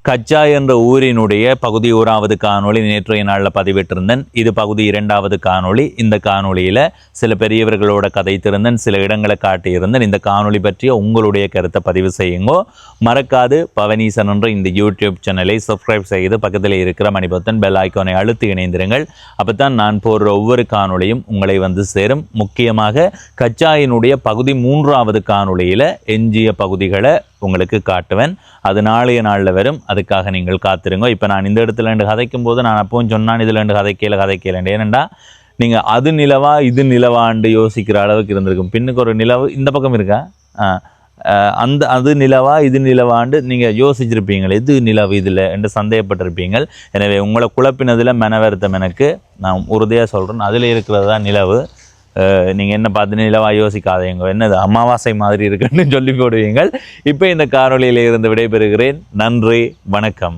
கச்சா என்ற ஊரினுடைய பகுதி 1வது காணொளி நேற்றைய நாளில் பதிவிட்டிருந்தேன். இது பகுதி 2வது காணொளி. இந்த காணொளியில சில பெரியவர்களோட கதைத்திருந்தேன், சில இடங்களை காட்டியிருந்தேன். இந்த காணொளி பற்றிய உங்களுடைய கருத்தை பதிவு செய்யுங்கோ. மறக்காது பவனீசன் என்ற இந்த யூடியூப் சேனலை சப்ஸ்கிரைப் செய்து பக்கத்தில் இருக்கிற மணிபத்தன் பெல் ஐக்கானை அழுத்தி இணைந்திருங்கள். அப்போதான் நான் போடுற ஒவ்வொரு காணொளியும் உங்களை வந்து சேரும். முக்கியமாக கச்சாயினுடைய பகுதி 3வது காணொளியில் எஞ்சிய பகுதிகளை உங்களுக்கு காட்டுவேன். அது நாளைய நாளில் வரும். அதுக்காக நீங்கள் காத்திருங்க. இப்போ நான் இந்த இடத்துல 2 கதைக்கும் போது நான் அப்பவும் சொன்னான் இதில் 2 கதைக்கேன். ஏனெண்டா நீங்கள் அது நிலவா இது நிலவாண்டு யோசிக்கிற அளவுக்கு இருந்திருக்கும். பின்னுக்கு ஒரு நிலவு இந்த பக்கம் இருக்கா, அது நிலவா இது நிலவாண்டு நீங்கள் யோசிச்சிருப்பீங்கள். எது நிலவு இதில் என்று சந்தேகப்பட்டிருப்பீங்கள். எனவே உங்களை குழப்பினதில் மனவருத்தம் எனக்கு. நான் உறுதியாக சொல்கிறேன், அதில் இருக்கிறது தான் நிலவு. நீங்கள் என்ன பார்த்து நிலவாக யோசிக்காதீங்க, என்னது அமாவாசை மாதிரி இருக்குன்னு சொல்லி போடுவீங்கள். இப்போ இந்த காணொளியில் இருந்து விடைபெறுகிறேன். நன்றி, வணக்கம்.